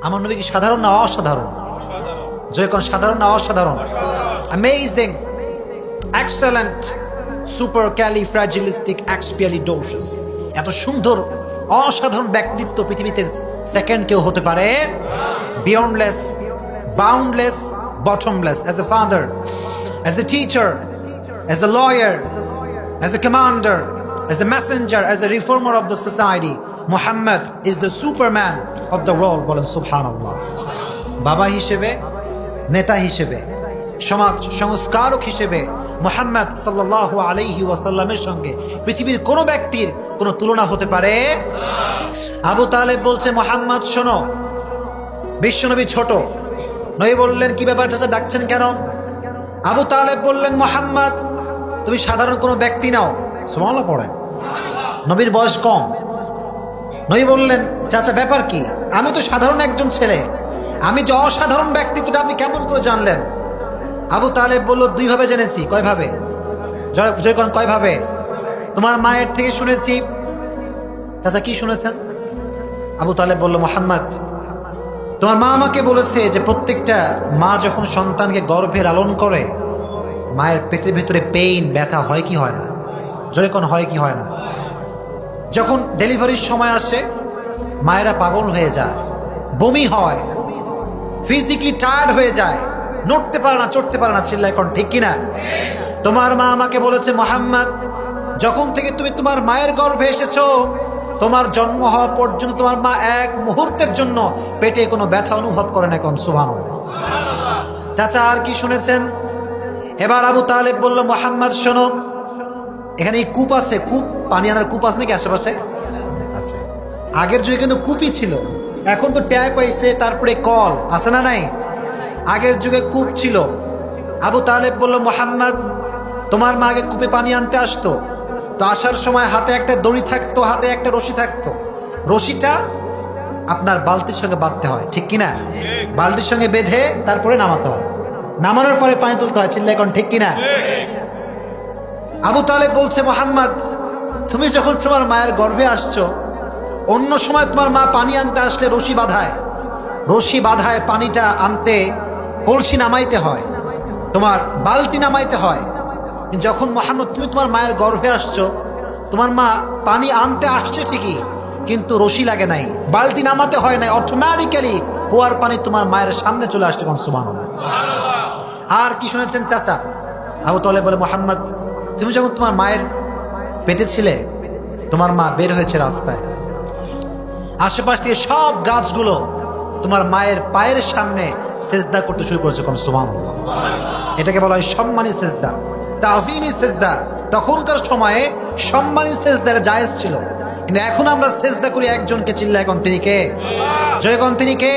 আমার নবী কি সাধারণ না অসাধারণ? যখন সাধারণ না অসাধারণ? Amazing, excellent, supercalifragilisticexpialidocious. এত সুন্দর অসাধারণ ব্যক্তিত্ব পৃথিবীতে সেকেন্ড কেউ হতে পারে? Beyondless, boundless, bottomless. As a father, as a teacher, as a lawyer, as a commander, as a messenger, as a reformer of the society, Muhammad is the superman of the world. বলেন সুবহানাল্লাহ। বাবা হিসেবে, নেতা হিসেবে, সমাজ সংস্কারক হিসেবে মুহাম্মদ সাল্লাল্লাহু আলাইহি ওয়াসাল্লামের সঙ্গে পৃথিবীর কোনো ব্যক্তির কোনো তুলনা হতে পারে? আবু তালেব বলছে, মুহাম্মদ শোনো, বিশ্বনবী ছোট। নবী বললেন, কি ব্যাপার চাচা, ডাকছেন কেন? আবু তালেব বললেন, মুহাম্মদ তুমি সাধারণ কোনো ব্যক্তি নাও। সুবহানাল্লাহ পড়েন। নবীর বয়স কম। নবী বললেন, চাচা ব্যাপার কি? আমি তো সাধারণ একজন ছেলে, আমি যে অসাধারণ ব্যক্তিত্বটা আপনি কেমন করে জানলেন? আবু তালেব বলল, দুইভাবে জেনেছি। কয়ভাবে? জয়করণ কয়ভাবে? তোমার মায়ের থেকে শুনেছি। চাচা কি শুনেছেন? আবু তালেব বলল, মুহাম্মদ তোমার মা আমাকে বলেছে যে প্রত্যেকটা মা যখন সন্তানকে গর্ভে লালন করে, মায়ের পেটের ভিতরে পেইন, ব্যথা হয় কি হয় না? জয়করণ হয় কি হয় না? যখন ডেলিভারির সময় আসে, মায়েরা পাগল হয়ে যায়, বমি হয়, ফিজিক্যালি টায়ার্ড হয়ে যায়, নড়তে পারে না, চড়তে পারে না। চিল্লায় কোন ঠিক কিনা? তোমার মা আমাকে বলেছে, মুহাম্মদ যখন থেকে তুমি তোমার মায়ের গর্ভে এসেছো, তোমার জন্ম হওয়া পর্যন্ত তোমার মা এক মুহূর্তের জন্য পেটে কোনো ব্যথা অনুভব করে না। কোন সুবহানাল্লাহ। চাচা আর কি শুনেছেন? এবার আবু তালেব বলল, মুহাম্মদ শোনো, এখানে এই কূপ আছে, কূপ, পানি আনার কূপ আছে নাকি আশেপাশে? আছে। আগের যুগে কিন্তু কূপই ছিল, এখন তো ট্যাপ আইছে, তারপরে কল আছে না নাই? আগের যুগে কূপ ছিল। আবু তালেব বলল, মুহাম্মদ তোমার মা আগে কূপে পানি আনতে আসতো, তো আসার সময় হাতে একটা দড়ি থাকতো, হাতে একটা রশি থাকতো। রশিটা আপনার বালতির সঙ্গে বাঁধতে হয়, ঠিক কিনা? বালতির সঙ্গে বেঁধে তারপরে নামাতে হয়, নামানোর পরে পানি তুলতে হয়। চিল্লা এখন ঠিক কিনা? আবু তালেব বলছে, মুহাম্মদ তুমি যখন তোমার মায়ের গর্ভে আসছো, অন্য সময় তোমার মা পানি আনতে আসলে রশি বাঁধায়, রশি বাঁধায় পানিটা আনতে কলসি নামাইতে হয়, তোমার বালতি নামাইতে হয়। যখন মুহাম্মদ তুমি তোমার মায়ের গর্ভে আসছো, তোমার মা পানি আনতে আসছে ঠিকই, কিন্তু রশি লাগে নাই, বালতি নামাতে হয় নাই, অটোমেটিক্যালি কুয়ার পানি তোমার মায়ের সামনে চলে আসছে। কোন সুবহানাল্লাহ। আর কি শুনেছেন চাচা? আবু তালেব বলে, মুহাম্মদ তুমি যখন তোমার মায়ের পেটে ছিলে, তোমার মা বের হয়েছে রাস্তায়, আশেপাশ থেকে সব গাছগুলো তোমার মায়ের পায়ের সামনে সেজদা করতে শুরু করেছে। কোন সুবহানাল্লাহ। এটাকে বলা হয় সম্মানী সেজদা, তাযীমি সেজদা। তখনকার সময়ে সম্মানী সেজদা জায়েজ ছিল, কিন্তু এখন আমরা সেজদা করি একজনকে। চিল্লা এখন তিনি কে? জয়গণ তিনি কে?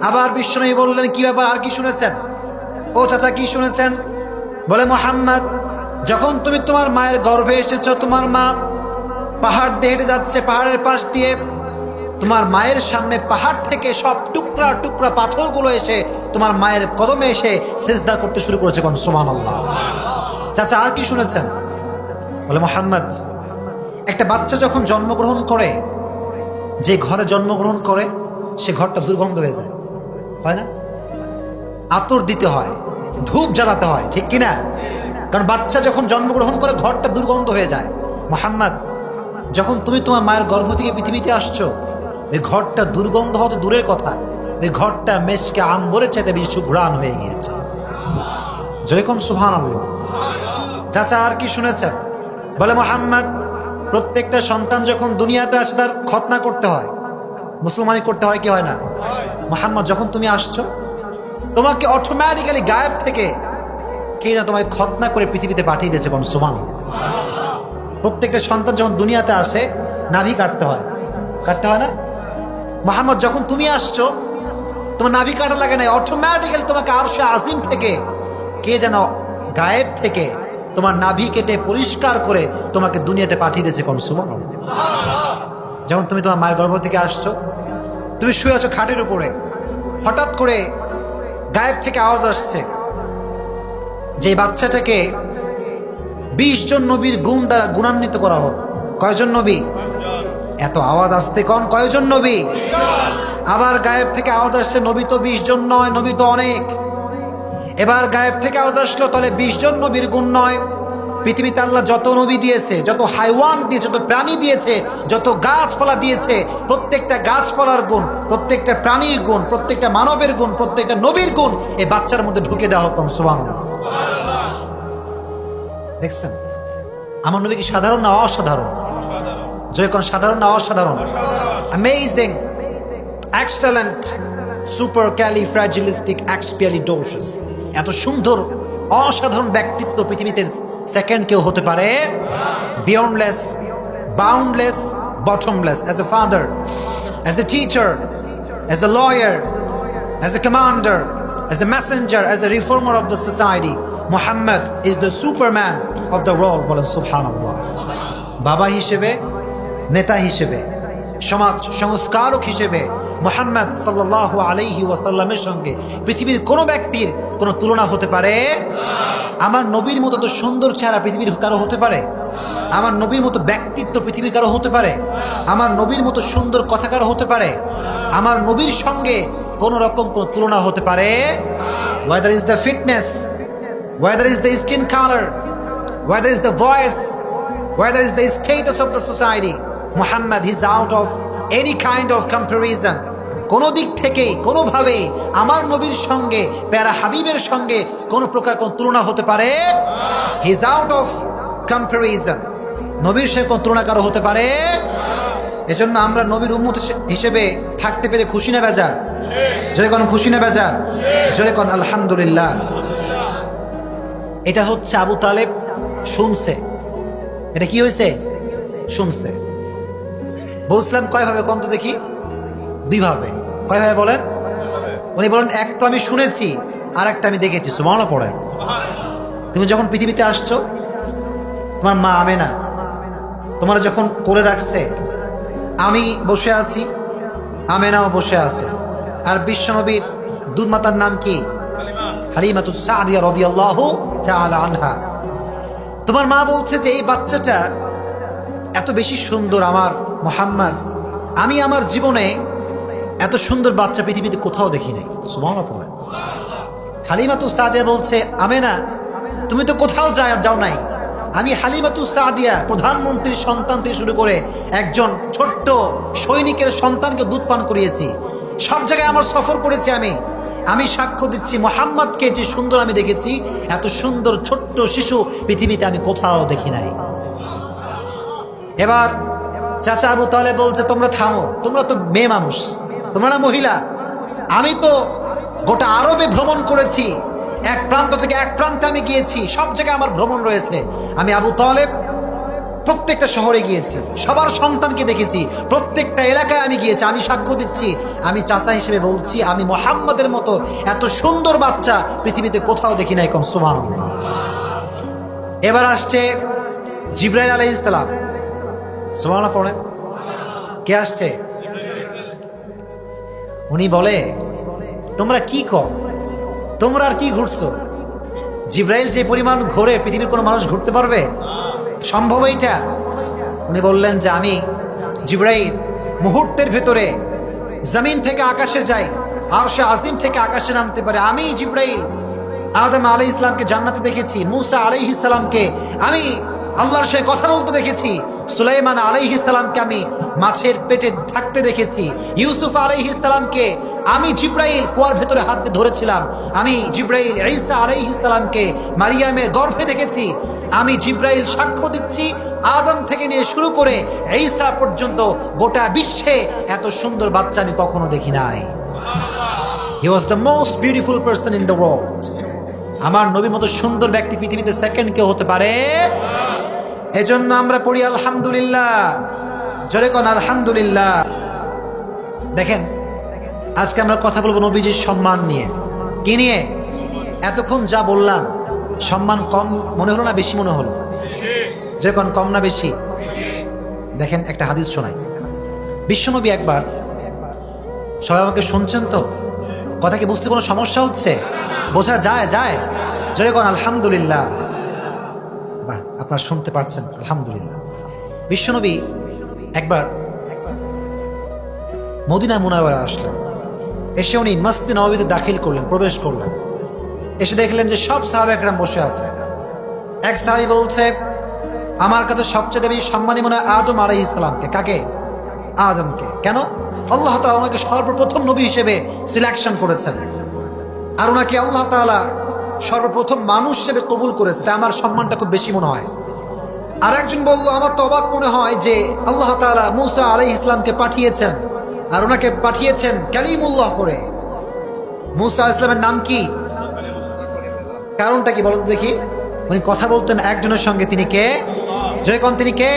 আবার বিশ্বনবী বললেন, কি ব্যাপার, আর কি শুনেছেন? ও চাচা কি শুনেছেন? বলে, মুহাম্মদ যখন তুমি তোমার মায়ের গর্ভে এসেছো, তোমার মা পাহাড় দিয়ে হেঁটে যাচ্ছে, পাহাড়ের পাশ দিয়ে তোমার মায়ের সামনে পাহাড় থেকে সব টুকরা টুকরা পাথরগুলো এসে তোমার মায়ের কদমে এসে সিজদা করতে শুরু করেছে। কোন সুবহানাল্লাহ। চাচা আর কি শুনেছেন? বলে, মুহাম্মদ একটা বাচ্চা যখন জন্মগ্রহণ করে, যে ঘরে জন্মগ্রহণ করে সে ঘরটা দুর্গন্ধ হয়ে যায়, হয় না? আতর দিতে হয়, ধূপ জ্বালাতে হয়, ঠিক কিনা? কারণ বাচ্চা যখন জন্মগ্রহণ করে ঘরটা দুর্গন্ধ হয়ে যায়। মুহাম্মদ যখন তুমি তোমার মায়ের গর্ভ থেকে পৃথিবীতে আসছো, ওই ঘরটা দুর্গন্ধ হতে দূরের কথা, ওই ঘরটা মেশকে আম্বরের চাইতে বেশি সুঘ্রাণ হয়ে গিয়েছে। যেরকম সুবহানাল্লাহ। চাচা আর কি শুনেছেন? বলে, মুহাম্মদ প্রত্যেকটা সন্তান যখন দুনিয়াতে আসে তার খতনা করতে হয়, মুসলমানি করতে হয় কি হয় না? মুহাম্মদ যখন তুমি আসছো, তোমাকে অটোমেটিক্যালি গায়েব থেকে কে না তোমাকে খতনা করে পৃথিবীতে পাঠিয়ে দিয়েছে। কোন সুবহানাল্লাহ। প্রত্যেকটা সন্তান যখন দুনিয়াতে আসে নাভি কাটতে হয়, কাটতে হয় না? মুহাম্মদ যখন তুমি আসছো, তোমার নাভি কাটা লাগে না, অটোমেটিক্যালি তোমাকে আরশে আজিম থেকে কে যেন গায়েব থেকে তোমার নাভি কেটে পরিষ্কার করে তোমাকে দুনিয়াতে পাঠিয়ে দিয়েছে। কোন সুবহানাল্লাহ। যখন তুমি তোমার মায়ের গর্ভ থেকে আসছো, তুমি শুয়ে আছো খাটের উপরে, হঠাৎ করে গায়েব থেকে আওয়াজ আসছে যে বাচ্চাটাকে 20 জন নবীর গুণ দ্বারা গুণান্বিত করা হোক। কয়জন নবী? এত আওয়াজ আসতে কোন কয়জন নবী? আবার গায়েব থেকে আওয়াজ আসছে নবী তো 20 জন নয়, নবী তো অনেক। এবার গায়েব থেকে আওয়াজ আসলো তাহলে 20 জন নবীর গুণ নয়, পৃথিবীতে আল্লাহ যত নবী দিয়েছে, যত হাইওয়ান দিয়েছে, যত প্রাণী দিয়েছে, যত গাছপালা দিয়েছে, প্রত্যেকটা গাছপালার গুণ, প্রত্যেকটা প্রাণীর গুণ, প্রত্যেকটা মানবের গুণ, প্রত্যেকটা নবীর গুণ এই বাচ্চার মধ্যে ঢুকে দেওয়া হতো। সুবহানাল্লাহ। দেখছেন আমার নবী কি সাধারণ না অসাধারণ? যখন সাধারণ না অসাধারণ? Amazing, excellent, supercalifragilisticexpialidocious. এত সুন্দর অসাধারণ ব্যক্তিত্ব পৃথিবীতে সেকেন্ড কেউ হতে পারে? Beyondless, boundless, bottomless. As a father, as a teacher, as a lawyer, as a commander, as a messenger, as a reformer of the society, Muhammad is the superman of the world. বলেন সুবহানাল্লাহ। বাবা হিসেবে, নেতা হিসেবে, সমাজ সংস্কারক হিসেবে মুহাম্মদ সাল্লাল্লাহু আলাইহি ওয়াসাল্লামের সঙ্গে পৃথিবীর কোনো ব্যক্তির কোনো তুলনা হতে পারে? আমার নবীর মতো তো সুন্দর চেহারা পৃথিবীর কারো হতে পারে? আমার নবীর মতো ব্যক্তিত্ব পৃথিবীর কারো হতে পারে? আমার নবীর মতো সুন্দর কথা কারো হতে পারে? আমার নবীর সঙ্গে কোনো রকম কোনো তুলনা হতে পারে? whether is the fitness, whether is the skin color, whether is the voice, whether is the status of the society, Muhammad is out of any kind of comparison. কোনো দিক থেকে কোনোভাবে আমার নবীর সঙ্গে, প্যারা হাবিবের সঙ্গে কোনো প্রকার কোন তুলনা হতে পারে? He is out of comparison. নবীর সঙ্গে কোন তুলনা কারো হতে পারে? এজন্য আমরা নবীর উম্মত হিসেবে থাকতে পেরে খুশি না বেজার? জোরে কোন খুশি না বেজার? জোরে কোন আলহামদুলিল্লাহ। এটা হচ্ছে আবু তালেব শুনছে। এটা কি হয়েছে? শুনছে। বলছিলাম কয়ভাবে? কোন তো দেখি? দুইভাবে। কয়ভাবে বলেন? উনি বলেন এক তো আমি শুনেছি, আর একটা আমি দেখেছি। সুবহানাল্লাহ পড়েন। তুমি যখন পৃথিবীতে আসছো, তোমার মা আমেনা তোমার যখন কোলে রাখছে, আমি বসে আছি, আমেনাও বসে আছে। আর বিশ্বনবীর দুধমাতার নাম কি? হালিমাতুস সাদিয়া রাদিয়াল্লাহু তাআলা আনহা। তোমার মা বলছে যে এই বাচ্চাটা এত বেশি সুন্দর, আমার মুহাম্মদ, আমি আমার জীবনে এত সুন্দর বাচ্চা পৃথিবীতে কোথাও দেখি নাই। সুবহানাল্লাহ পড়ে। হালিমাতুস সাদিয়া বলছে আমেনা তুমি তো কোথাও যাও নাই, আমি হালিমাতুস সাদিয়া প্রধানমন্ত্রীর সন্তান থেকে শুরু করে একজন ছোট্ট সৈনিকের সন্তানকে দুধ পান করিয়েছি, সব জায়গায় আমার সফর করেছি। আমি সাক্ষ্য দিচ্ছি মুহাম্মদকে যে সুন্দর আমি দেখেছি, এত সুন্দর ছোট্ট শিশু পৃথিবীতে আমি কোথাও দেখি নাই। এবার চাচা আবু তালেব বলছে তোমরা থামো, তোমরা তো মেয়ে মানুষ, তোমরা না মহিলা। আমি তো গোটা আরবে ভ্রমণ করেছি, এক প্রান্ত থেকে এক প্রান্তে আমি গিয়েছি, সব জায়গায় আমার ভ্রমণ রয়েছে। আমি আবু তালেব প্রত্যেকটা শহরে গিয়েছি, সবার সন্তানকে দেখেছি, প্রত্যেকটা এলাকায় আমি গিয়েছি। আমি সাক্ষ্য দিচ্ছি, আমি চাচা হিসেবে বলছি, আমি মুহাম্মদের মতো এত সুন্দর বাচ্চা পৃথিবীতে কোথাও দেখি নাই। কোন সুবহানাল্লাহ। এবার আসছে জিবরাইল আলাইহিস সালাম। সুবহানাল্লাহ পড়েন। কে আসছে? উনি বলে তোমরা কি কও, তোমরা আর কি ঘুরছো? জিবরাইল যে পরিমাণ ঘোরে পৃথিবীর কোনো মানুষ ঘুরতে পারবে? সম্ভব এইটা? উনি বললেন যে আমি জিবরাইল মুহূর্তের ভেতরে জমিন থেকে আকাশে যাই, আরশে আজিম থেকে আকাশে নামতে পারে। আমি জিবরাইল আদম আলাইহিস সালামকে জান্নাতে দেখেছি, মুসা আলাইহিস সালামকে আমি আল্লাহর সাথে কথা বলতে দেখেছি, সুলাইমান আলাইহিস সালামকে আমি মাছের পেটে থাকতে দেখেছি, ইউসুফ আলাইহিস সালামকে আমি জিবরাইল কুয়ার ভেতরে হাত দিয়ে ধরেছিলাম, আমি জিবরাইল ঈসা আলাইহিস সালামকে মারিয়ামের গর্ভে দেখেছি। আমি জিবরাইল সাক্ষ্য দিচ্ছি, আদম থেকে নিয়ে শুরু করে ঈসা পর্যন্ত গোটা বিশ্বে এত সুন্দর বাচ্চা আমি কখনো দেখি নাই। He was the most beautiful person in the world. আমার নবীর মতো সুন্দর ব্যক্তি পৃথিবীতে সেকেন্ড কেউ হতে পারে? এজন্য আমরা পড়ি আলহামদুলিল্লাহ। জোরে কোন আলহামদুলিল্লাহ। দেখেন আজকে আমরা কথা বলবো নবীজির সম্মান নিয়ে। কি নিয়ে? এতক্ষণ যা বললাম সম্মান কম মনে হলো না বেশি মনে হলো? যে কোন কম না বেশি? দেখেন একটা হাদিস শোনাই। বিশ্বনবী একবার, সবাই আমাকে শুনছেন তো? কথা কি বুঝতে কোনো সমস্যা হচ্ছে? বোঝা যায়? জোরে কোন আলহামদুলিল্লাহ। বাহ, আপনারা শুনতে পারছেন, আলহামদুলিল্লাহ। বিশ্বনবী একবার মদিনা মুনাওয়ারা আসলেন। এসে উনি মসজিদে নববীতে দাখিল করলেন, প্রবেশ করলেন। এসে দেখলেন যে সব সাহাবা একরাম বসে আছে। এক সাহাবী বলছে, আমার কাছে সবচেয়ে বেশি সম্মানী মনে হয় আদম আলাইহিস সালামকে। কাকে? আদমকে। কেন? আল্লাহ তাআলা ওনাকে সর্বপ্রথম নবী হিসেবে সিলেকশন করেছেন, আর ওনাকে আল্লাহ তাআলা সর্বপ্রথম মানুষ হিসেবে কবুল করেছে, তাই আমার সম্মানটা খুব বেশি মনে হয়। আর একজন বলল, আমার তো অবাক মনে হয় যে আল্লাহ তাআলা মূসা আলাইহিস সালামকে পাঠিয়েছেন, আর ওনাকে পাঠিয়েছেন কালিমুল্লাহ করে। মূসা আলাইহিস সালামের নাম কি? কারণটা কি বলুন দেখি? উনি কথা বলতেন একজনের সঙ্গে, তিনি কে? যখন তিনি কে?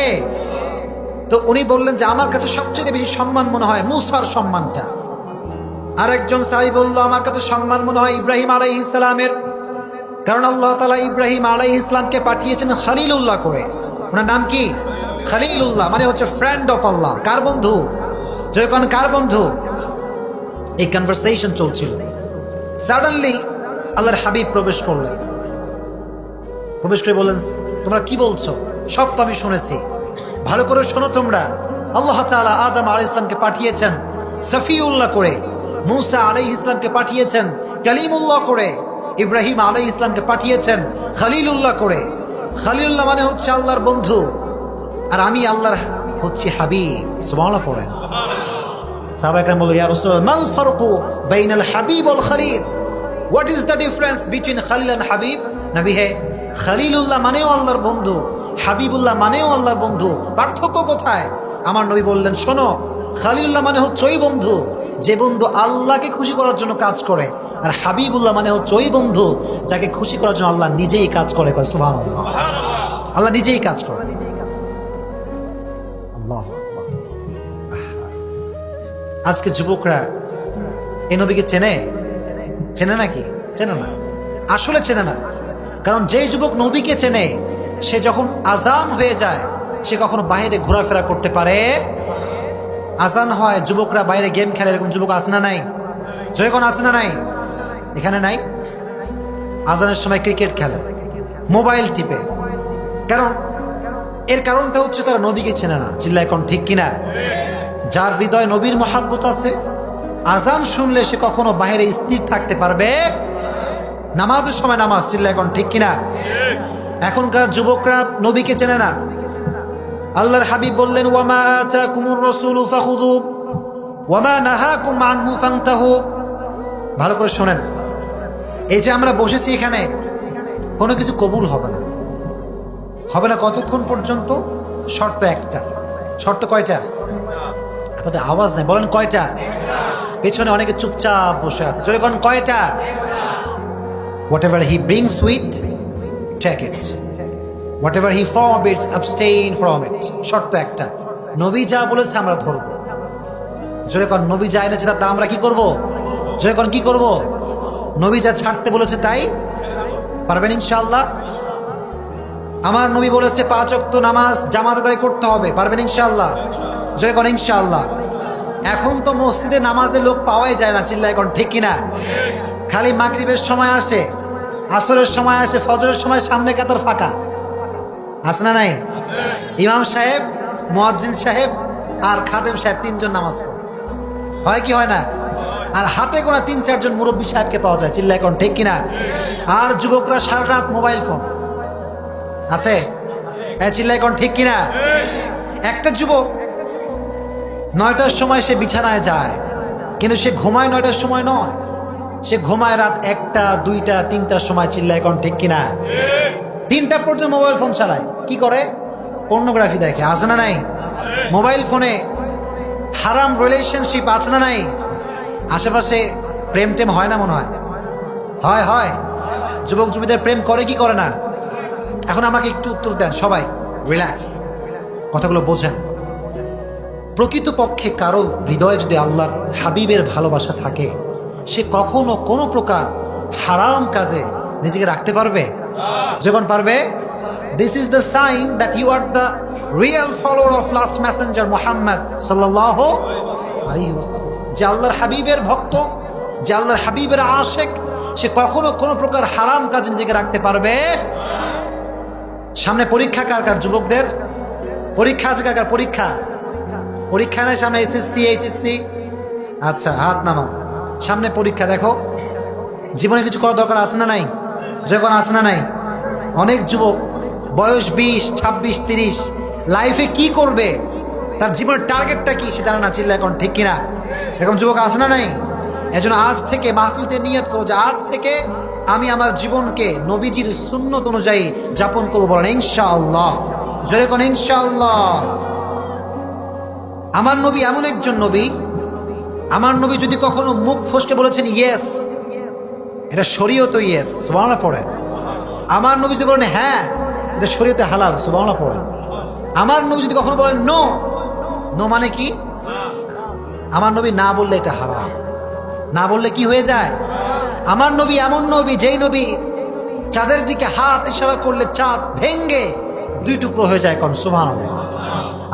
তো উনি বললেন যে আমার কাছে সবচেয়ে বেশি সম্মান মনে হয় মূসার সম্মানটা। আরেকজন সাহাবী বলল, আমার কাছে সম্মান মনে হয় ইব্রাহিম আলাইহিস সালামের, কারণ আল্লাহ তাআলা ইব্রাহিম আলাইহিস সালামকে পাঠিয়েছেন খলিলুল্লাহ করে। ওনার নাম কি? খলিলুল্লাহ, মানে হচ্ছে ফ্রেন্ড অফ আল্লাহ। কার বন্ধু? যখন কার বন্ধু? এই কনভারসেশন চলছিল। সাডেনলি আল্লাহর হাবিব প্রবেশ করলেন। প্রবেশ করে বললেন, তোমরা কি বলছো? সব তো আমি শুনেছি, ভালো করে শোনো তোমরা। আল্লাহ তাআলা আদম আলাইহিস সালামকে পাঠিয়েছেন সফিউল্লাহ করে, মূসা আলাইহিস সালামকে পাঠিয়েছেন কালিমুল্লাহ করে, ইব্রাহিম আলাইহিস সালামকে পাঠিয়েছেন খলিলুল্লাহ করে। খলিলুল্লাহ মানে হচ্ছে আল্লাহর বন্ধু, আর আমি আল্লাহর হচ্ছি হাবিব। সুবহানাল্লাহ পড়েন। সাহাবা একরাম বলল, ইয়া রাসূলুল্লাহ, মাল ফারকু বাইনাল হাবিব ওয়াল খলিল? What is the difference between খলিল এন্ড হাবিব? নবী হে, খলিলুল্লাহ মানেও আল্লাহর বন্ধু, হাবিবুল্লাহ মানেও আল্লাহর বন্ধু, পার্থক্য কোথায়? আমার নবী বললেন, শোনো, খলিলুল্লাহ মানে হচ্ছে ওই বন্ধু যে বন্ধু আল্লাহকে খুশি করার জন্য কাজ করে, আর হাবিবুল্লাহ মানে হচ্ছে ওই বন্ধু যাকে খুশি করার জন্য আল্লাহ নিজেই কাজ করে। সুবহানাল্লাহ, আল্লাহ নিজেই কাজ করে। আল্লাহু আকবার। আজকে যুবকরা এই নবীকে চেনে? চেনে নাকি? চেনে না, আসলে চেনে না। কারণ যে যুবক নবীকে চেনে, সে যখন আজান হয়ে যায় সে কখনো বাইরে ঘোরাফেরা করতে পারে। আজান হয়, যুবকরা বাইরে গেম খেলে, এরকম যুবক আছে না নাই? যখন আছে না নাই? এখানে নাই। আজানের সময় ক্রিকেট খেলে, মোবাইল টিপে। কারণ এর কারণটা হচ্ছে তারা নবীকে চেনে না। চিল্লা এখন ঠিক কিনা? যার হৃদয় নবীর মহাব্বত আছে, আজান শুনলে সে কখনো বাইরে স্থির থাকতে পারবে। নামাজের সময় নামাজ। চিল্লা এখন ঠিক কিনা? এখনকার যুবকরা নবীকে চেনে না। আল্লাহর হাবিব বললেন, ওয়ামা আতাকুমুর রাসূলু ফাখুযু ওয়ামা নাহাকুম আনহু ফান্তাহু। ভালো করে শোনেন, এই যে আমরা বসেছি এখানে, কোনো কিছু কবুল হবে না। হবে না কতক্ষণ পর্যন্ত? শর্ত একটা। শর্ত কয়টা? আপনাদের আওয়াজ নেই, বলেন কয়টা? পেছনে অনেকে চুপচাপ বসে আছে, জোরে কোন কয়টা? Whatever he brings with, take it. Whatever he forbids, abstain from it. শর্ত একটা, নবী যা বলেছে আমরা ধরব। জোরে কোন নবী যা এনেছে তা আমরা কি করব? জোরে কোন কি করব? নবী যা ছাড়তে বলেছে তাই পারবেন ইনশাআল্লাহ? আমার নবী বলেছে 5 ওয়াক্ত নামাজ জামাত আদায় করতে হবে, পারবেন ইনশাআল্লাহ? জোরে কোন ইনশাআল্লাহ। এখন তো মসজিদে নামাজের লোক পাওয়াই যায় না। চিল্লা এখন ঠিক কিনা? খালি মাগরিবের সময় আসে, আসরের সময় আসে, ফজরের সময় সামনে কাতার ফাঁকা। আছে না নাই? ইমাম সাহেব, মুয়াজ্জিন সাহেব আর খাদেম সাহেব 3 জন নামাজ পড়ে। হয় কি হয় না? আর হাতে গোনা 3-4 জন মুরব্বী সাহেবকে পাওয়া যায়। চিল্লা এখন ঠিক কিনা? আর যুবকরা সারা রাত মোবাইল ফোন আছে। হ্যাঁ, চিল্লা এখন ঠিক কিনা? একটা যুবক 9টার সময় সে বিছানায় যায়, কিন্তু সে ঘুমায় 9টার সময় নয়, সে ঘুমায় রাত 1টা, 2টা, 3টার সময়। চিল্লা এখন ঠিক কিনা? 3টা পর্যন্ত মোবাইল ফোন চালায়। কি করে? পর্নোগ্রাফি দেখে। আছে না নাই? মোবাইল ফোনে হারাম রিলেশনশিপ আছে না নাই? আশেপাশে প্রেম টেম হয় না? মনে হয় হয়। হয়। যুবক যুবতীদের প্রেম করে কি করে না? এখন আমাকে একটু উত্তর দেন সবাই, রিল্যাক্স, কথাগুলো বোঝেন। প্রকৃতপক্ষে কারো হৃদয়ে যদি আল্লাহর হাবিবের ভালোবাসা থাকে, সে কখনো কোনো প্রকার হারাম কাজে নিজেকে রাখতে পারবে? যখন পারবে, this is the sign that you are the real follower of last messenger Muhammad সাল্লাল্লাহু আলাইহি ওয়াসাল্লাম। যে আল্লাহর হাবিবের ভক্ত, যে আল্লাহর হাবিবের আশেক, সে কখনো কোনো প্রকার হারাম কাজে নিজেকে রাখতে পারবে। সামনে পরীক্ষা কার কার? যুবকদের পরীক্ষা আছে। কার কার পরীক্ষা? পরীক্ষা নেই সামনে? এসএসসি, এইচএসসি, আচ্ছা, হাত নামাও। সামনে পরীক্ষা, দেখো জীবনে কিছু করার দরকার আছে না নাই? যখন আছে না নাই? অনেক যুবক বয়স 20, 26, 30 লাইফে কি করবে, তার জীবনের টার্গেটটা কি সে জানে না। চিল্লা এখন ঠিক কিনা? এরকম যুবক আছে না নাই? এজন্য আজ থেকে মাহফিলতে নিয়ত করো যে আজ থেকে আমি আমার জীবনকে নবীজির সুন্নত অনুযায়ী যাপন করবো। বলেন ইনশাআল্লাহ, জোরে কোন ইনশাআল্লাহ। আমার নবী এমন একজন নবী, আমার নবী যদি কখনো মুখ ফসকে বলেছেন ইয়েস, এটা শরীয়ত ইয়েস, সুবহানাল্লাহ পড়েন। আমার নবী যদি বলেন হ্যাঁ, এটা শরীয়তে হালাল, সুবহানাল্লাহ পড়েন। আমার নবী যদি কখনো বলেন নো, নো মানে কি? আমার নবী না বললে এটা হারাম, না বললে কি হয়ে যায়? আমার নবী এমন নবী, যেই নবী চাঁদের দিকে হাত ইশারা করলে চাঁদ ভেঙ্গে 2 টুকরো হয়ে যায়, কোন সুবহানাল্লাহ।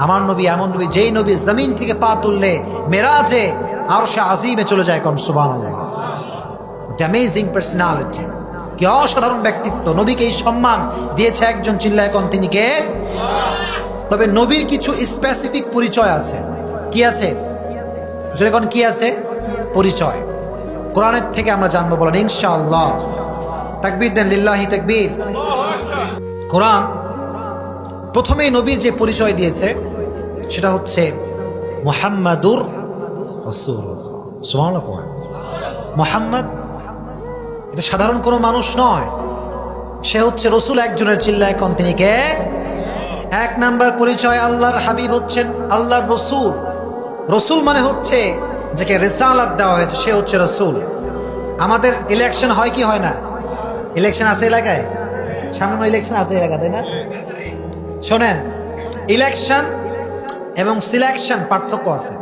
আমার নবী এমন নবী, যেই নবী জমিন থেকে পা তুললে মেরাজে আরশে আজিমে চলে যায়, কোন সুবহানাল্লাহ। অ্যামেজিং পার্সোনালিটি, কি অসাধারণ ব্যক্তিত্ব। নবীকে এই সম্মান দিয়েছে একজন, চিল্লায় কোন তিনি কে? তবে নবীর কিছু স্পেসিফিক পরিচয় আছে। কি আছে? যখন কি আছে? পরিচয় কোরআনের থেকে আমরা জানবো। বলেন ইনশাআল্লাহ। তাকবীর দেন, লিল্লাহি তাকবীর। কোরআন প্রথমেই নবীর যে পরিচয় দিয়েছে সেটা হচ্ছে মুহাম্মাদুর রাসূলুল্লাহ, সুবহানাল্লাহ পড়েন। মুহাম্মদ এটা সাধারণ কোনো মানুষ নয়, সে হচ্ছে রসুল একজনের, চিল্লায় কোন তিনি কে? 1 নাম্বার পরিচয়, আল্লাহর হাবিব হচ্ছেন আল্লাহর রসুল। রসুল মানে হচ্ছে যাকে রিসালাত দেওয়া হয়েছে, সে হচ্ছে রসুল। আমাদের ইলেকশন হয় কি হয় না? ইলেকশন আছে এলাকায়, সামনে ইলেকশন আছে এলাকা, তাই না? শোনেন, ইলেকশন এবং সিলেকশন পার্থক্য আছে,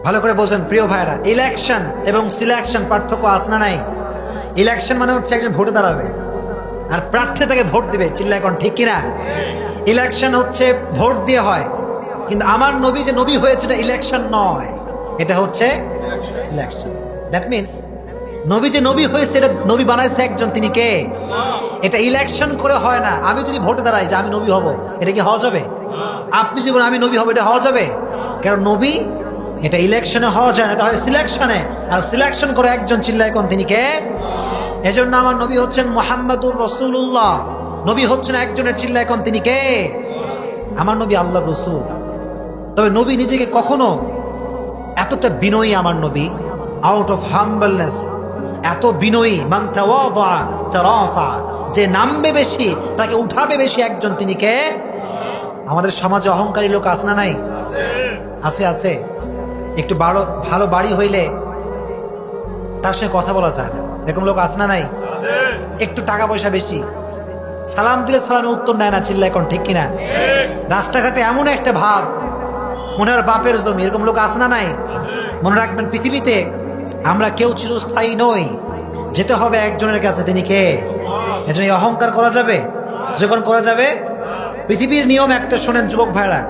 ভালো করে বোঝেন প্রিয় ভাইরা। ইলেকশন এবং সিলেকশন পার্থক্য আছে না নাই? ইলেকশন মানে হচ্ছে একজন ভোটে দাঁড়াবে আর প্রার্থী তাকে ভোট দিবে, চিল্লা এখন ঠিক কিনা? ইলেকশন হচ্ছে ভোট দিয়ে হয়, কিন্তু আমার নবী যে নবী হয়েছে এটা ইলেকশন নয়, এটা হচ্ছে সিলেকশন। দ্যাট মিনস নবী যে নবী হয়েছে এটা নবী বানাইছে একজন, তিনি কে? এটা ইলেকশন করে হয় না। আমি যদি ভোটে দাঁড়াই যে আমি নবী হব, এটা কি হওয়া যাবে? আপনি যদি বলেন আমি নবী হব, এটা হওয়া যাবে? কারণ নবী এটা ইলেকশনে হওয়া যায় না, এটা হয় সিলেকশনে। আর সিলেকশন করে একজন, চিল্লায় কোন তিনি কে? এজন্য আমার নবী হচ্ছেন মুহাম্মাদুর রাসূলুল্লাহ, নবী হচ্ছেন একজনের, চিল্লায় কোন তিনি কে? আমার নবী আল্লাহর রাসূল। তবে নবী নিজেকে কখনো এতটা বিনয়ী, আমার নবী আউট অফ হাম্বলনেস এত বিনয়ী, মান তাওয়াদা তারাফা, যে নামবে বেশি তাকে উঠাবে বেশি একজন, তিনি কে? আমাদের সমাজে অহংকারী লোক আছে না নাই? আছে, আছে। একটু ভালো বাড়ি হইলে তার সঙ্গে কথা বলা যায় না, এরকম লোক আছে না নাই? একটু টাকা পয়সা বেশি, সালাম দিলে সালামের উত্তর নেয় না, চিল্লা এখন ঠিক কিনা? রাস্তাঘাটে এমন একটা ভাব মনে হয় বাপের জমি, এরকম লোক আছে না নাই? মনে রাখবেন, পৃথিবীতে আমরা কেউ চিরস্থায়ী নই, যেতে হবে একজনের কাছে, তিনি কে? এজন্য অহংকার করা যাবে? যখন করা যাবে, পৃথিবীর নিয়ম একটা শোনেন যুবক ভাইরা,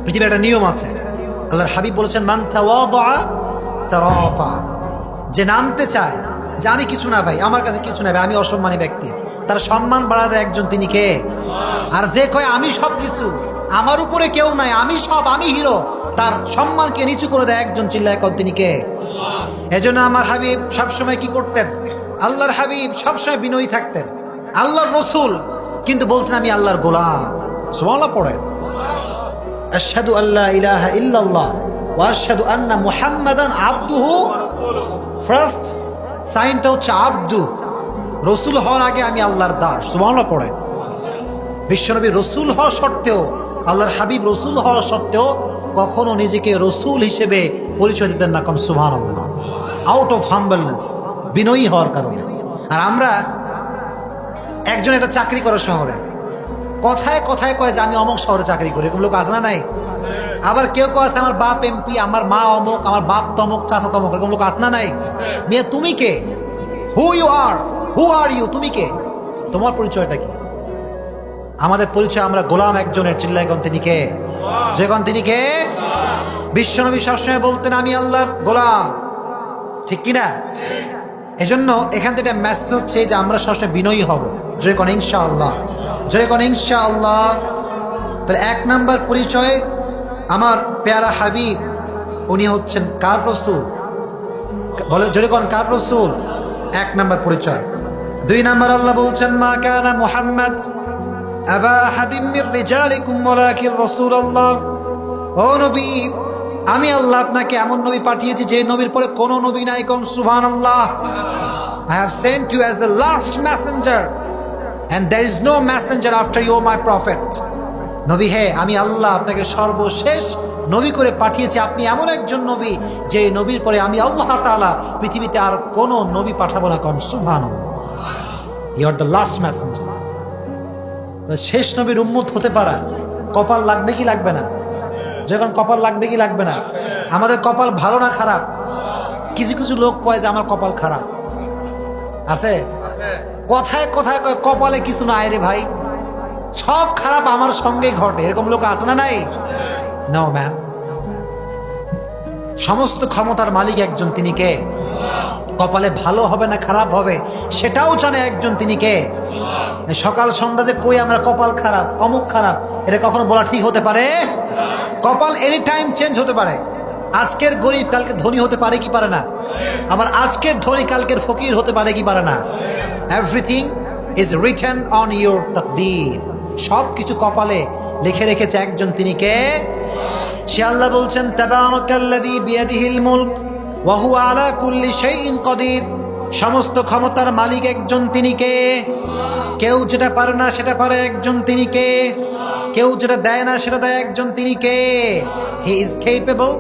পৃথিবীর একটা নিয়ম আছে। আল্লাহর হাবিব বলেছেন মান তাওয়াদা তারাফা, যে নামতে চায় যে আমি কিছু না ভাই, আমার কাছে কিছু না ভাই, আমি অসম্মানী ব্যক্তি, তার সম্মান বাড়া দেয় একজন, তিনি কে? আর যে কয় আমি সব কিছু, আমার উপরে কেউ নাই, আমি সব, আমি হিরো, তার সম্মানকে নিচু করে দেয় একজন, চিল্লায় কোন তিনি কে? এজন্য আমার হাবিব সবসময় কি করতেন? আল্লাহর হাবিব সবসময় বিনয়ী থাকতেন, আল্লাহর রসুল, কিন্তু বলতেন আমি আল্লাহর গোলাম। সুবহানাল্লাহ পড়েন। আশহাদু আল্লা ইলাহা ইল্লাল্লাহ ওয়া আশহাদু আন্না মুহাম্মাদান আবদুহু। ফার্স্ট সাইনটা হচ্ছে আব্দু, রসুল হওয়ার আগে আমি আল্লাহর দাস। সুবহানাল্লাহ পড়েন। বিশ্বনবী রসুল হওয়া সত্ত্বেও, আল্লাহর হাবিব রসুল হওয়া সত্ত্বেও কখনো নিজেকে রসুল হিসেবে পরিচয় দিতেন না, কোন সুবহানাল্লাহ। আউট অফ হাম্বলনেস, বিনয়ী হওয়ার কারণে। আর আমরা একজন একটা চাকরি করে শহরে, কথায় কথায় কয় যে আমি অমুক শহরে চাকরি করি, এরকম লোক আছে না নাই? আবার কেউ কেউ আছে আমার বাপ এমপি, আমার মা অমুক, আমার বাপ তমুক, চাচা তমুক, এরকম লোক আছে না নাই? মেয়ে তুমি কে? হু আর ইউ, তুমি কে? তোমার পরিচয়টা কি? আমাদের পরিচয় আমরা গোলাম একজনের, চিল্লায় কোন তিনি কে? যখন তিনি কে? বিশ্বনবী সবসময় বলতেন আমি আল্লাহর গোলাম, ঠিক কিনা? এজন্য এখান থেকে মেসেজ হচ্ছে যে আমরা সবসময় বিনয়ী হব, জয় কোন ইনশাআল্লাহ, জয় কোন ইনশাআল্লাহ। তাহলে 1 নাম্বার পরিচয়, আমার প্যারা হাবিব উনি হচ্ছেন কার রসূল? বলে জোরে কোন কার রসূল? 1 নাম্বার পরিচয়। 2 নাম্বার আল্লাহ বলছেন মা কানা মুহাম্মদ আবা আহাদিম মির রিজালিকুম ওয়ালাকিন রাসূলুল্লাহ। ও নবী, আমি আল্লাহ আপনাকে এমন নবী পাঠিয়েছি যে নবীর পরে কোনো নবী নাই। কোন সুবহানাল্লাহ। I have sent you as the last messenger and there is no messenger after you, my prophet. নবী হে, আমি আল্লাহ আপনাকে সর্বশেষ নবী করে পাঠিয়েছি। আপনি এমন একজন নবী যে নবীর পরে আমি আল্লাহ তাআলা পৃথিবীতে আর কোনো নবী পাঠাবো না। কোন সুবহানাল্লাহ। You are the last messenger. শেষ নবীর উম্মত হতে পারা কপাল লাগবে কি লাগবে না? যখন কপাল লাগবে কি লাগবে না? আমাদের কপাল ভালো না খারাপ? কিছু কিছু লোক কয় যে আমার কপাল খারাপ। আছে কথায় কথায় কয় কপালে কিছু নাই রে ভাই, সব খারাপ আমার সঙ্গে ঘটে। এরকম লোক আছে না নাই? No man. সমস্ত ক্ষমতার মালিক একজন, তিনি কে? কপালে ভালো হবে না খারাপ হবে সেটাও জানে একজন, তিনি কে? সকাল সন্ধ্যা যে কই আমরা কপাল খারাপ অমুক খারাপ, এটা কখনো বলা ঠিক হতে পারে? কপাল এনি টাইম চেঞ্জ হতে পারে। আজকের গরিব কালকে ধনী হতে পারে কি পারে না? আবার আজকের ধনী কালকের ফকির হতে পারে কি পারে না? Everything is written on your তাকদীর। সব কিছু কপালে লিখে রেখেছে একজন, তিনি কে? সে আল্লাহ বলছেন তাবারাকাল্লাযী বিয়াদিহিল মুলক ওয়া হুয়া আলা কুল্লি শাইইন কাদির। সমস্ত ক্ষমতার মালিক একজন, তিনি কে? কেউ যেটা পারে না সেটা পারে একজন, তিনি কে? কেউ যেটা দেয় না সেটা দেয় একজন, তিনি কে? He is capable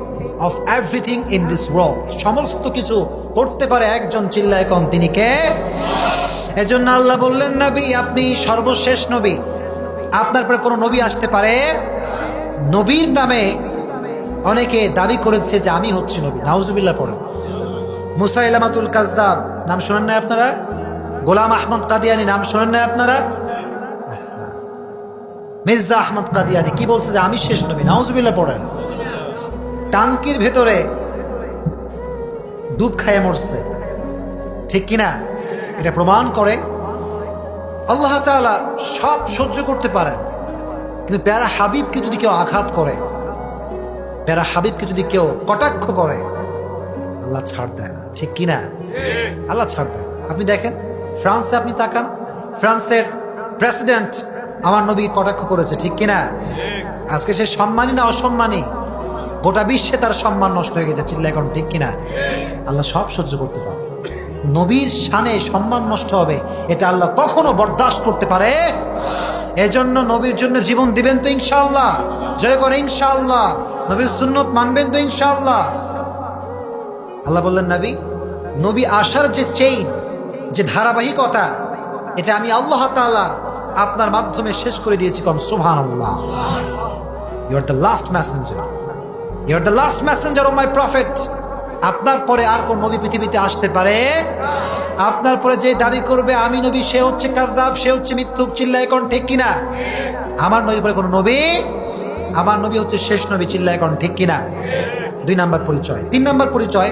of everything in this world. সমস্ত কিছু করতে পারে একজন, চিল্লায় কোন, তিনি কে? এজন্য আল্লাহ বললেন নবী আপনি সর্বশেষ নবী, আপনার পরে কোনো নবী আসতে পারে? নবীর নামে অনেকে দাবি করেছে যে আমি হচ্ছি নবী। নাউজুবিল্লাহ পড়েন। মুসাইলামাতুল কাজ্জাব নাম শোনেন না আপনারা? গোলাম আহমদ কাদিয়ানি নাম শোনেন না আপনারা? মির্জা আহমদ কাদিয়ানি কি বলছে যে আমি শেষ নবী। নাউজুবিল্লাহ পড়েন। টাঙ্কির ভেতরে ডুব খাইয়ে মরছে, ঠিক কিনা? এটা প্রমাণ করে আল্লাহ তাআলা সব সহ্য করতে পারেন, কিন্তু প্যারা হাবিবকে যদি কেউ আঘাত করে, প্যারা হাবিবকে যদি কেউ কটাক্ষ করে, আল্লাহ ছাড় দেয় না, ঠিক কিনা? আল্লাহ ছাড় দেয়। আপনি দেখেন ফ্রান্সে, আপনি তাকান, ফ্রান্সের প্রেসিডেন্ট আমার নবী কটাক্ষ করেছে, ঠিক কিনা? আজকে সে সম্মানী না অসম্মানী? গোটা বিশ্বে তার সম্মান নষ্ট হয়ে গেছে, চিল্লা এখন, ঠিক কিনা? আল্লাহ সব সহ্য করতে পারে। নবীর শানে সম্মান নষ্ট হবে, এটা আল্লাহ কখনো বরদাস্ত করতে পারে? এজন্য নবীর জন্য জীবন দিবেন তো ইনশাআল্লাহ? জয় করে ইনশাআল্লাহ। নবীর সুন্নত মানবেন তো ইনশাআল্লাহ? আল্লাহ বললেন নবী, নবী আসার যে চেইন, যে ধারাবাহিকতা, এটা আমি আল্লাহ তাআলা আপনার মাধ্যমে শেষ করে দিয়েছি। কোন সুবহানাল্লাহ। You are the last messenger, you are the last messenger of my prophet. আপনার পরে আর কোন নবী পৃথিবীতে আসতে পারে? আপনার পরে যে দাবি করবে আমি নবী, সে হচ্ছে কাযযাব, সে হচ্ছে মিথ্যুক, চিল্লায় কোন, ঠিক কিনা? আমার নবীর পরে কোন নবী, আমার নবী হচ্ছে শেষ নবী, চিল্লায় কোন, ঠিক কিনা? 2 নাম্বার পরিচয়। 3 নাম্বার পরিচয়,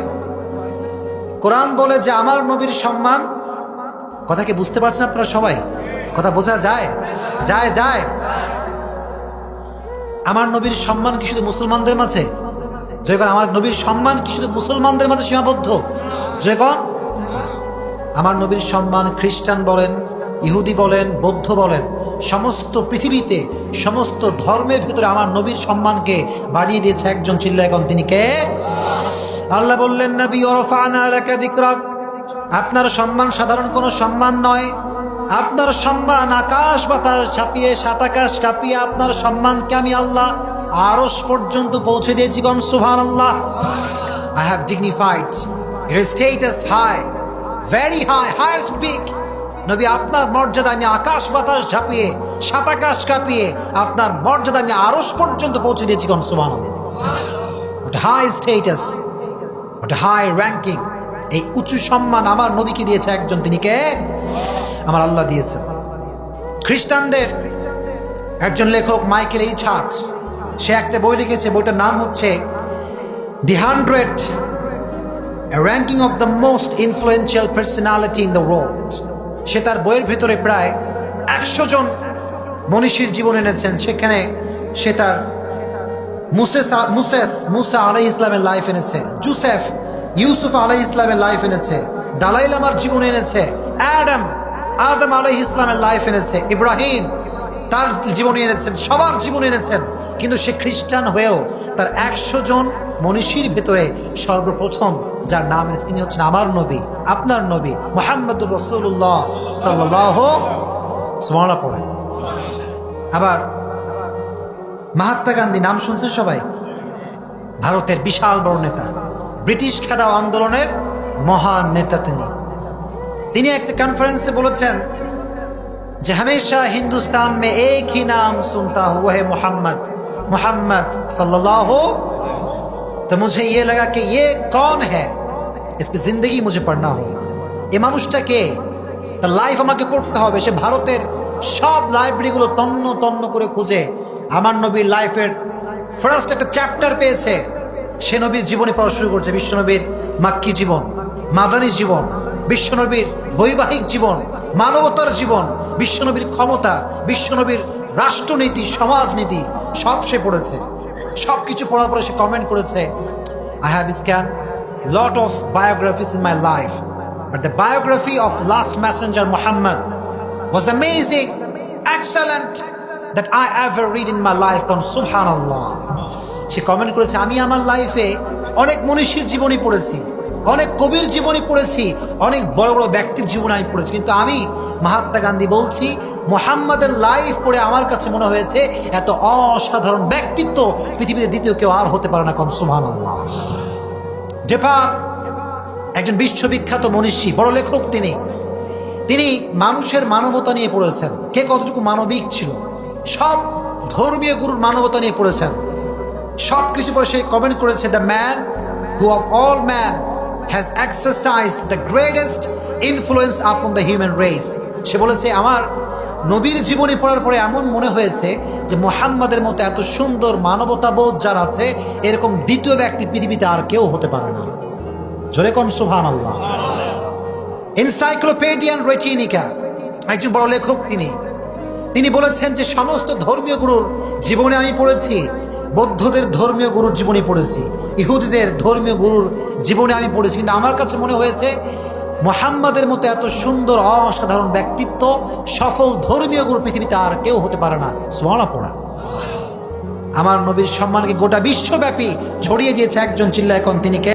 কোরআন বলে যে আমার নবীর সম্মান, কথা কি বুঝতে পারছেন আপনারা সবাই? কথা বোঝা যায়? যায় যায়। আমার নবীর সম্মান কি শুধু মুসলমানদের মাঝে? যখন আমার নবীর সম্মান কি শুধু মুসলমানদের মাঝে সীমাবদ্ধ? যখন আমার নবীর সম্মান খ্রিস্টান বলেন, ইহুদি বলেন, বৌদ্ধ বলেন, সমস্ত পৃথিবীতে সমস্ত ধর্মের ভিতরে আমার নবীর সম্মানকে বাড়িয়ে দিয়েছে একজন, চিল্লায় এখন, তিনি কে? আল্লাহ বললেন নবী ওয়ারফা'না লাকা যিকরাক, আপনার সম্মান সাধারণ কোনো সম্মান নয়। আপনার সম্মান আকাশ বাতাস ছাপিয়ে, সাত আকাশ কাঁপিয়ে আপনার সম্মানকে আমি আল্লাহ আরশ পর্যন্ত পৌঁছে দিয়েছি। কোন সুবহানাল্লাহ। I have dignified your status high, very high, highest peak. নবী আপনার মর্যাদা আমি আকাশ বাতাস ঝাঁপিয়ে, সাত আকাশ কাঁপিয়ে আপনার মর্যাদা আমি আরশ পর্যন্ত পৌঁছে দিয়েছি। কোন সুবহানাল্লাহ। What high status, what high ranking, এই উঁচু সম্মান আমার নবীকে দিয়েছে একজন, তিনি কে? আমার আল্লাহ দিয়েছেন। খ্রিস্টানদের একজন লেখক মাইকেল এইচ হার্ট, সে একটা বই লিখেছে, বইটার নাম হচ্ছে The 100 Ranking of the Most Influential Personality in the World। সে তার বইয়ের ভিতরে প্রায় 100 জন মনীষীর জীবন এনেছেন। সেখানে সে তার মুসা আলাইহিস ইসলামের লাইফ এনেছে, জোসেফ ইউসুফ আলাইহিস ইসলামের লাইফ এনেছে, দালাই লামার জীবন এনেছে, আদম আলাইহিস ইসলামের লাইফ এনেছে, ইব্রাহিম তার জীবনী এনেছেন, সবার জীবন এনেছেন। কিন্তু সে খ্রিস্টান হয়েও তার 100 জন মনীষীর ভেতরে সর্বপ্রথম যার নাম এনেছে তিনি হচ্ছেন আমার নবী, আপনার নবী মুহাম্মদুর রাসূলুল্লাহ সাল্লাল্লাহু সুবহানাল্লাহ পড়ে। আবার মহাত্মা গান্ধী নাম শুনছেন সবাই? ভারতের বিশাল বড় নেতা, ব্রিটিশ খেদাও আন্দোলনের মহান নেতা। তিনি একটা কনফারেন্সে বলেছেন যে हमेशा हिंदुस्तान में एक ही नाम सुनता हूँ वह है मोहम्मद, मोहम्मद सल्लल्लाहु। तो मुझे ये लगा कि ये कौन है, इसकी जिंदगी मुझे पढ़ना होगा। ये মানুষটা কে, তার লাইফ আমাকে পড়তে হবে। সে ভারতের সব লাইব্রেরিগুলো তন্ন তন্ন করে খুঁজে আমার নবীর লাইফের ফার্স্ট একটা চ্যাপ্টার পেয়েছে। সে নবীর জীবনে পড়া শুরু করছে, বিশ্বনবীর মাক্কি জীবন, মাদানী জীবন, বিশ্বনবীর বৈবাহিক জীবন, মানবতার জীবন, বিশ্বনবীর ক্ষমতা, বিশ্বনবীর রাষ্ট্রনীতি, সমাজনীতি সব সে পড়েছে। সব কিছু পড়ার পরে সে কমেন্ট করেছে, I have scanned lot of biographies in my life, but the biography of last messenger Muhammad was amazing, excellent, that I ever read in my life. on Subhanallah, say comment করেছে, আমি আমার লাইফে অনেক মনীষীর জীবনী পড়েছি, অনেক কবির জীবনী পড়েছি, অনেক বড় বড় ব্যক্তির জীবন আমি পড়েছি, কিন্তু আমি মহাত্মা গান্ধী বলছি মুহাম্মাদের লাইফ পড়ে আমার কাছে মনে হয়েছে এত অসাধারণ ব্যক্তিত্ব পৃথিবীতে দ্বিতীয় কেউ আর হতে পারে না। কোন সুবহানাল্লাহ। ডেপার একজন বিশ্ববিখ্যাত মনীষী, বড় লেখক। তিনি মানুষের মানবতা নিয়ে পড়েছেন, কে কতটুকু মানবিক ছিল, সব ধর্মীয় গুরুর মানবতা নিয়ে পড়েছেন। সব কিছু পরে সে কমেন্ট করেছে, the man who of all man has exercised the greatest influence upon the human race. সে বলেছে আমার নবীর জীবনী পড়ার পরে এমন মনে হয়েছে যে মুহাম্মাদের মতো এত সুন্দর মানবতাবোধ যার আছে এরকম দ্বিতীয় ব্যক্তি পৃথিবীতে আর কেউ হতে পারে না। জোরে কোন সুবহানাল্লাহ। এনসাইক্লোপিডিয়ান ব্রিটানিকা একজন বড় লেখক, তিনি বলেছেন যে সমস্ত ধর্মীয় গুরুর জীবনে আমি পড়েছি, বৌদ্ধদের ধর্মীয় গুরুর জীবনী পড়েছি, ইহুদিদের ধর্মীয় গুরুর জীবনে আমি পড়েছি, কিন্তু আমার কাছে মনে হয়েছে মুহাম্মাদের মতো এত সুন্দর অসাধারণ ব্যক্তিত্ব, সফল ধর্মীয় গুরু পৃথিবীতে আর কেউ হতে পারে না। সুবহানাল্লাহ পড়া। আমার নবীর সম্মানকে গোটা বিশ্বব্যাপী ছড়িয়ে দিয়েছে একজন, চিল্লায় এখন তিনি কে?